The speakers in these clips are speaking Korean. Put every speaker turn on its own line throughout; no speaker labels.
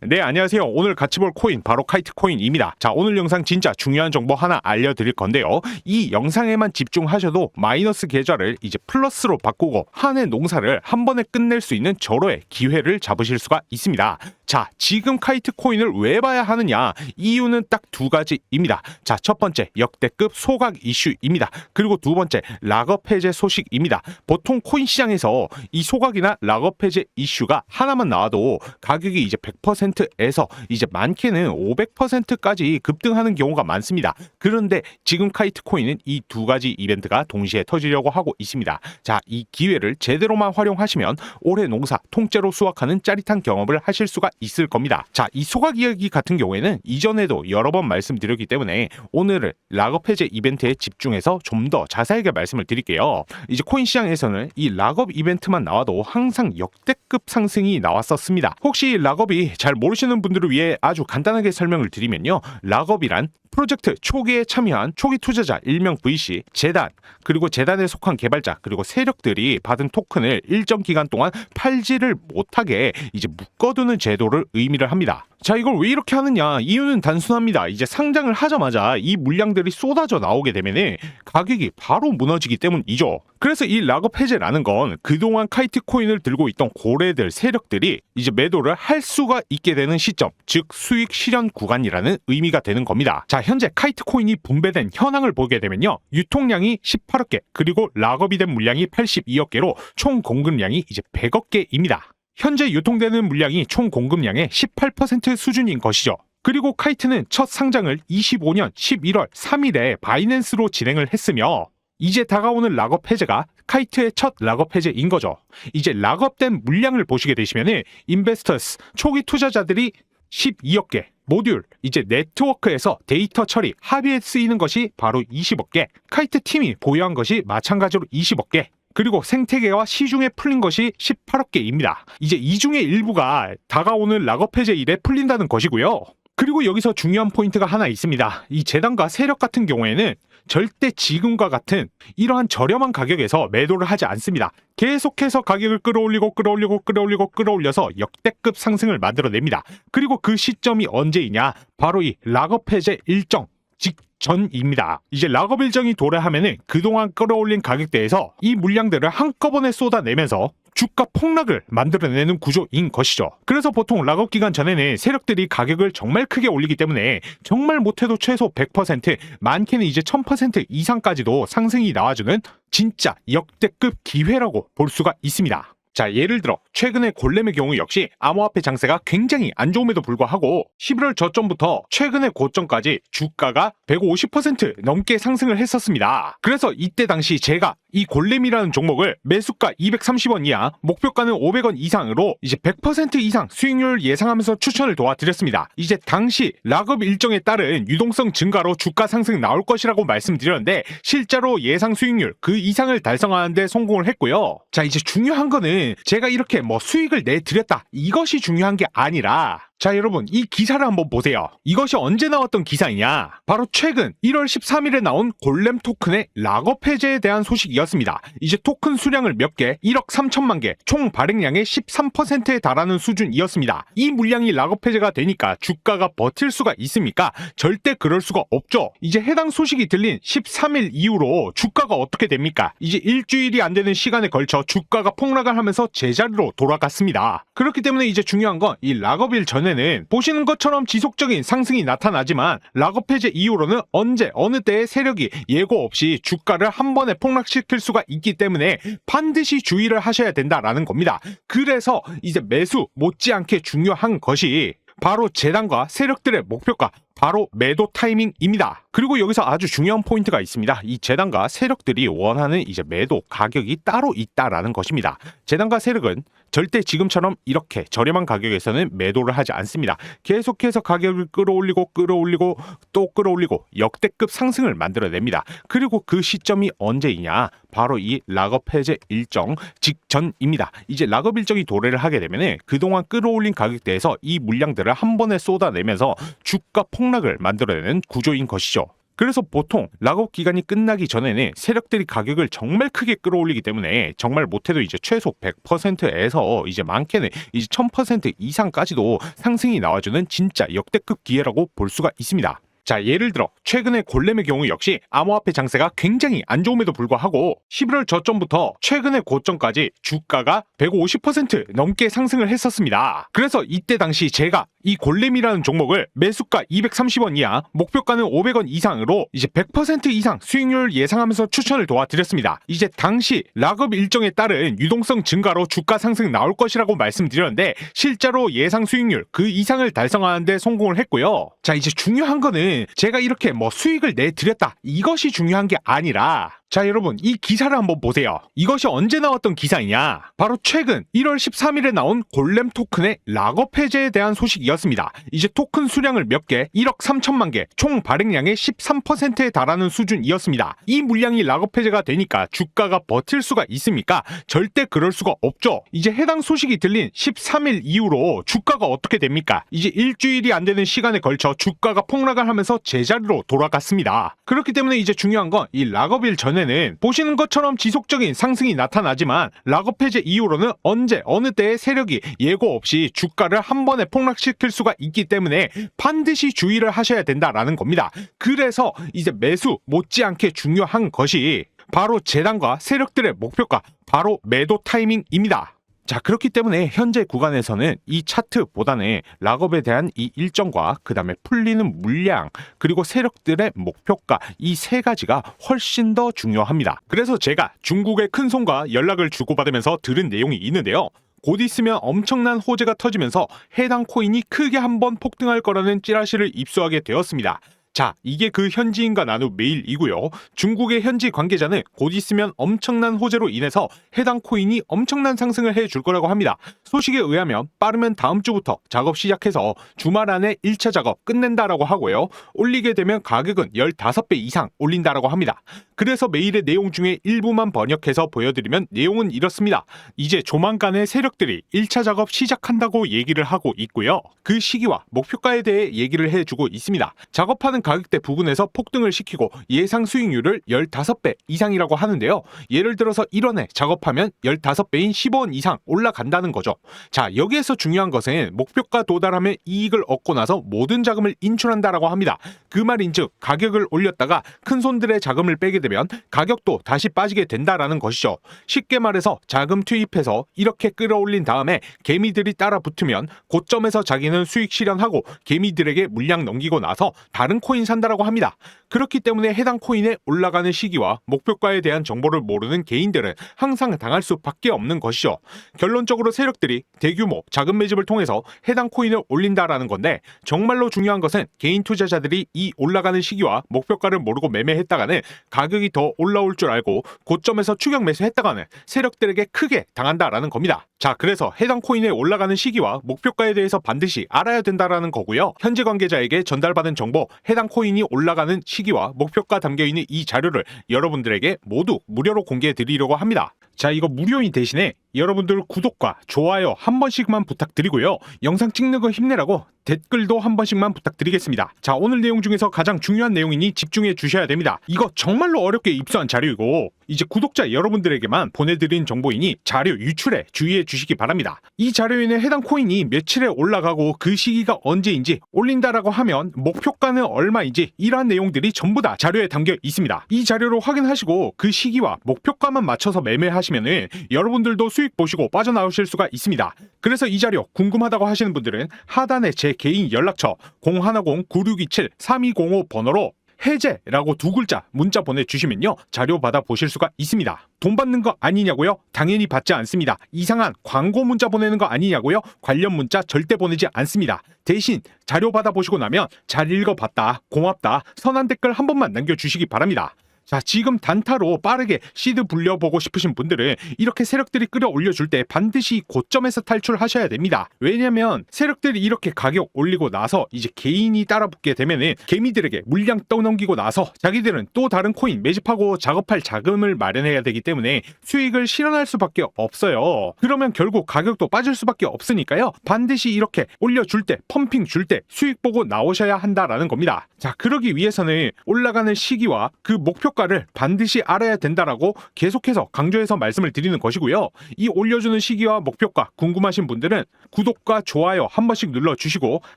네, 안녕하세요. 오늘 같이 볼 코인 바로 카이트 코인입니다. 자, 오늘 영상 진짜 중요한 정보 하나 알려드릴 건데요. 이 영상에만 집중하셔도 마이너스 계좌를 이제 플러스로 바꾸고 한 해 농사를 한 번에 끝낼 수 있는 절호의 기회를 잡으실 수가 있습니다. 자, 지금 카이트 코인을 왜 봐야 하느냐? 이유는 딱 두 가지입니다. 자, 첫 번째 역대급 소각 이슈입니다. 그리고 두 번째 락업 해제 소식입니다. 보통 코인 시장에서 이 소각이나 락업 해제 이슈가 하나만 나와도 가격이 이제 100%에서 이제 많게는 500%까지 급등하는 경우가 많습니다. 그런데 지금 카이트 코인은 이 두 가지 이벤트가 동시에 터지려고 하고 있습니다. 자, 이 기회를 제대로만 활용하시면 올해 농사 통째로 수확하는 짜릿한 경험을 하실 수가 있을 겁니다. 자, 이 소각 이야기 같은 경우에는 이전에도 여러 번 말씀드렸기 때문에 오늘은 락업 해제 이벤트에 집중해서 좀 더 자세하게 말씀을 드릴게요. 이제 코인 시장에서는 이 락업 이벤트만 나와도 항상 역대급 상승이 나왔었습니다. 혹시 락업이 잘 모르시는 분들을 위해 아주 간단하게 설명을 드리면요. 락업이란 프로젝트 초기에 참여한 초기 투자자 일명 VC, 재단, 그리고 재단에 속한 개발자, 그리고 세력들이 받은 토큰을 일정 기간 동안 팔지를 못하게 이제 묶어두는 제도를 의미를 합니다. 자, 이걸 왜 이렇게 하느냐? 이유는 단순합니다. 이제 상장을 하자마자 이 물량들이 쏟아져 나오게 되면은 가격이 바로 무너지기 때문이죠. 그래서 이 락업 해제라는 건 그동안 카이트 코인을 들고 있던 고래들 세력들이 이제 매도를 할 수가 있게 되는 시점, 즉 수익 실현 구간이라는 의미가 되는 겁니다. 자, 현재 카이트 코인이 분배된 현황을 보게 되면요. 유통량이 18억 개, 그리고 락업이 된 물량이 82억 개로 총 공급량이 이제 100억 개입니다. 현재 유통되는 물량이 총 공급량의 18% 수준인 것이죠. 그리고 카이트는 첫 상장을 25년 11월 3일에 바이낸스로 진행을 했으며 이제 다가오는 락업 해제가 카이트의 첫 락업 해제인 거죠. 이제 락업된 물량을 보시게 되시면은 인베스터스 초기 투자자들이 12억 개, 모듈, 이제 네트워크에서 데이터 처리, 합의에 쓰이는 것이 바로 20억 개, 카이트 팀이 보유한 것이 마찬가지로 20억 개, 그리고 생태계와 시중에 풀린 것이 18억 개입니다. 이제 이 중에 일부가 다가오는 락업 해제 일에 풀린다는 것이고요. 그리고 여기서 중요한 포인트가 하나 있습니다. 이 재단과 세력 같은 경우에는 절대 지금과 같은 이러한 저렴한 가격에서 매도를 하지 않습니다. 계속해서 가격을 끌어올려서 역대급 상승을 만들어냅니다. 그리고 그 시점이 언제이냐? 바로 이 락업 해제 일정 직전입니다. 이제 락업 일정이 도래하면은 그동안 끌어올린 가격대에서 이 물량들을 한꺼번에 쏟아내면서 주가 폭락을 만들어내는 구조인 것이죠. 그래서 보통 락업 기간 전에는 세력들이 가격을 정말 크게 올리기 때문에 정말 못해도 최소 100%, 많게는 이제 1000% 이상까지도 상승이 나와주는 진짜 역대급 기회라고 볼 수가 있습니다. 자, 예를 들어 최근에 골렘의 경우 역시 암호화폐 장세가 굉장히 안 좋음에도 불구하고 11월 저점부터 최근의 고점까지 주가가 150% 넘게 상승을 했었습니다. 그래서 이때 당시 제가 이 골렘이라는 종목을 매수가 230원 이하, 목표가는 500원 이상으로 이제 100% 이상 수익률 예상하면서 추천을 도와드렸습니다. 이제 당시 락업 일정에 따른 유동성 증가로 주가 상승 나올 것이라고 말씀드렸는데 실제로 예상 수익률 그 이상을 달성하는 데 성공을 했고요. 자, 이제 중요한 거는 제가 이렇게 수익을 내드렸다, 이것이 중요한 게 아니라, 자, 여러분 이 기사를 한번 보세요. 이것이 언제 나왔던 기사이냐? 바로 최근 1월 13일에 나온 골렘 토큰의 락업 해제에 대한 소식이었습니다. 이제 토큰 수량을 몇 개, 1억 3천만 개, 총 발행량의 13%에 달하는 수준이었습니다. 이 물량이 락업 해제가 되니까 주가가 버틸 수가 있습니까? 절대 그럴 수가 없죠. 이제 해당 소식이 들린 13일 이후로 주가가 어떻게 됩니까? 이제 일주일이 안 되는 시간에 걸쳐 주가가 폭락을 하면서 제자리로 돌아갔습니다. 그렇기 때문에 이제 중요한 건 이 락업일 전에는 보시는 것처럼 지속적인 상승이 나타나지만 락업 해제 이후로는 언제 어느 때의 세력이 예고 없이 주가를 한 번에 폭락시킬 수가 있기 때문에 반드시 주의를 하셔야 된다라는 겁니다. 그래서 이제 매수 못지않게 중요한 것이 바로 재단과 세력들의 목표가 바로 매도 타이밍입니다. 그리고 여기서 아주 중요한 포인트가 있습니다. 이 재단과 세력들이 원하는 이제 매도 가격이 따로 있다라는 것입니다. 재단과 세력은 절대 지금처럼 이렇게 저렴한 가격에서는 매도를 하지 않습니다. 계속해서 가격을 끌어올리고 또 끌어올리고 역대급 상승을 만들어냅니다. 그리고 그 시점이 언제이냐? 바로 이 락업 해제 일정 직전입니다. 이제 락업 일정이 도래를 하게 되면 그동안 끌어올린 가격대에서 이 물량들을 한 번에 쏟아내면서 주가 폭락을 만들어내는 구조인 것이죠. 그래서 보통 락업 기간이 끝나기 전에는 세력들이 가격을 정말 크게 끌어올리기 때문에 정말 못해도 이제 최소 100%에서 이제 많게는 이제 1000% 이상까지도 상승이 나와주는 진짜 역대급 기회라고 볼 수가 있습니다. 자, 예를 들어 최근에 골렘의 경우 역시 암호화폐 장세가 굉장히 안 좋음에도 불구하고 11월 저점부터 최근의 고점까지 주가가 150% 넘게 상승을 했었습니다. 그래서 이때 당시 제가 이 골렘이라는 종목을 매수가 230원 이하, 목표가는 500원 이상으로 이제 100% 이상 수익률 예상하면서 추천을 도와드렸습니다. 이제 당시 락업 일정에 따른 유동성 증가로 주가 상승 나올 것이라고 말씀드렸는데 실제로 예상 수익률 그 이상을 달성하는 데 성공을 했고요. 자, 이제 중요한 거는 제가 이렇게 뭐 수익을 내드렸다 이것이 중요한 게 아니라, 자 여러분 이 기사를 한번 보세요. 이것이 언제 나왔던 기사이냐, 바로 최근 1월 13일에 나온 골렘 토큰의 락업 해제에 대한 소식이었습니다. 이제 토큰 수량을 몇 개, 1억 3천만 개, 총 발행량의 13%에 달하는 수준이었습니다. 이 물량이 락업 해제가 되니까 주가가 버틸 수가 있습니까? 절대 그럴 수가 없죠. 이제 해당 소식이 들린 13일 이후로 주가가 어떻게 됩니까? 이제 일주일이 안 되는 시간에 걸쳐 주가가 폭락을 하면서 제자리로 돌아갔습니다. 그렇기 때문에 이제 중요한 건 이 락업일 전에는 보시는 것처럼 지속적인 상승이 나타나지만 락업 해제 이후로는 언제 어느 때의 세력이 예고 없이 주가를 한 번에 폭락시킬 수가 있기 때문에 반드시 주의를 하셔야 된다라는 겁니다. 그래서 이제 매수 못지않게 중요한 것이 바로 재단과 세력들의 목표가 바로 매도 타이밍입니다. 자, 그렇기 때문에 현재 구간에서는 이 차트보다는 락업에 대한 이 일정과 그 다음에 풀리는 물량 그리고 세력들의 목표가 이 세 가지가 훨씬 더 중요합니다. 그래서 제가 중국의 큰 손과 연락을 주고받으면서 들은 내용이 있는데요. 곧 있으면 엄청난 호재가 터지면서 해당 코인이 크게 한번 폭등할 거라는 찌라시를 입수하게 되었습니다. 자, 이게 그 현지인과 나눈 메일이고요. 중국의 현지 관계자는 곧 있으면 엄청난 호재로 인해서 해당 코인이 엄청난 상승을 해줄 거라고 합니다. 소식에 의하면 빠르면 다음 주부터 작업 시작해서 주말 안에 1차 작업 끝낸다라고 하고요. 올리게 되면 가격은 15배 이상 올린다라고 합니다. 그래서 메일의 내용 중에 일부만 번역해서 보여드리면 내용은 이렇습니다. 이제 조만간에 세력들이 1차 작업 시작한다고 얘기를 하고 있고요. 그 시기와 목표가에 대해 얘기를 해주고 있습니다. 작업하는 가격대 부근에서 폭등을 시키고 예상 수익률을 15배 이상이라고 하는데요. 예를 들어서 1원에 작업하면 15배인 15원 이상 올라간다는 거죠. 자, 여기에서 중요한 것은 목표가 도달하면 이익을 얻고 나서 모든 자금을 인출한다라고 합니다. 그 말인즉 가격을 올렸다가 큰손들의 자금을 빼게 되면 가격도 다시 빠지게 된다라는 것이죠. 쉽게 말해서 자금 투입해서 이렇게 끌어올린 다음에 개미들이 따라 붙으면 고점에서 자기는 수익 실현하고 개미들에게 물량 넘기고 나서 다른 코인 산다라고 합니다. 그렇기 때문에 해당 코인의 올라가는 시기와 목표가에 대한 정보를 모르는 개인들은 항상 당할 수밖에 없는 것이죠. 결론적으로 세력들이 대규모 자금 매집을 통해서 해당 코인을 올린다라는 건데, 정말로 중요한 것은 개인 투자자들이 이 올라가는 시기와 목표가를 모르고 매매했다가는 가격이 더 올라올 줄 알고 고점에서 추격 매수했다가는 세력들에게 크게 당한다라는 겁니다. 자, 그래서 해당 코인의 올라가는 시기와 목표가에 대해서 반드시 알아야 된다라는 거고요. 현재 관계자에게 전달받은 정보, 해당 코인이 올라가는 시기와 목표가 담겨있는 이 자료를 여러분들에게 모두 무료로 공개해 드리려고 합니다. 자, 이거 무료인 대신에 여러분들 구독과 좋아요 한 번씩만 부탁드리고요. 영상 찍는 거 힘내라고 댓글도 한 번씩만 부탁드리겠습니다. 자, 오늘 내용 중에서 가장 중요한 내용이니 집중해 주셔야 됩니다. 이거 정말로 어렵게 입수한 자료이고 이제 구독자 여러분들에게만 보내드린 정보이니 자료 유출에 주의해 주시기 바랍니다. 이 자료에는 해당 코인이 며칠에 올라가고 그 시기가 언제인지, 올린다라고 하면 목표가는 얼마인지 이러한 내용들이 전부 다 자료에 담겨 있습니다. 이 자료를 확인하시고 그 시기와 목표가만 맞춰서 매매하시면은 여러분들도 수익 보시고 빠져나오실 수가 있습니다. 그래서 이 자료 궁금하다고 하시는 분들은 하단에 제 개인 연락처 010-9627-3205 번호로 해제라고 두 글자 문자 보내주시면요 자료 받아 보실 수가 있습니다. 돈 받는 거 아니냐고요? 당연히 받지 않습니다. 이상한 광고 문자 보내는 거 아니냐고요? 관련 문자 절대 보내지 않습니다. 대신 자료 받아 보시고 나면 잘 읽어봤다, 고맙다, 선한 댓글 한 번만 남겨주시기 바랍니다. 자, 지금 단타로 빠르게 시드 불려보고 싶으신 분들은 이렇게 세력들이 끌어올려줄 때 반드시 고점에서 탈출하셔야 됩니다. 왜냐면 세력들이 이렇게 가격 올리고 나서 이제 개인이 따라붙게 되면은 개미들에게 물량 떠넘기고 나서 자기들은 또 다른 코인 매집하고 작업할 자금을 마련해야 되기 때문에 수익을 실현할 수밖에 없어요. 그러면 결국 가격도 빠질 수밖에 없으니까요. 반드시 이렇게 올려줄 때, 펌핑 줄 때 수익 보고 나오셔야 한다라는 겁니다. 자, 그러기 위해서는 올라가는 시기와 그 목표가를 반드시 알아야 된다라고 계속해서 강조해서 말씀을 드리는 것이고요. 이 올려주는 시기와 목표가 궁금하신 분들은 구독과 좋아요 한 번씩 눌러주시고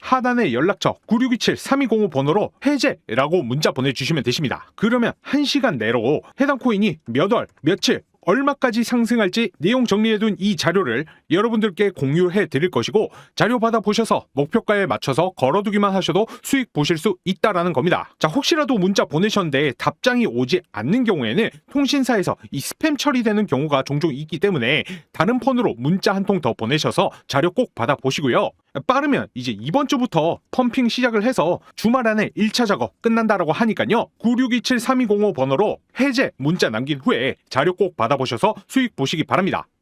하단에 연락처 9627-3205 번호로 해제라고 문자 보내주시면 되십니다. 그러면 1시간 내로 해당 코인이 몇 월, 며칠, 얼마까지 상승할지 내용 정리해둔 이 자료를 여러분들께 공유해 드릴 것이고 자료 받아보셔서 목표가에 맞춰서 걸어두기만 하셔도 수익 보실 수 있다라는 겁니다. 자, 혹시라도 문자 보내셨는데 답장이 오지 않는 경우에는 통신사에서 이 스팸 처리되는 경우가 종종 있기 때문에 다른 폰으로 문자 한 통 더 보내셔서 자료 꼭 받아보시고요. 빠르면 이제 이번 주부터 펌핑 시작을 해서 주말 안에 1차 작업 끝난다라고 하니까요. 9627-3205 번호로 해제 문자 남긴 후에 자료 꼭 받아보셔서 수익 보시기 바랍니다.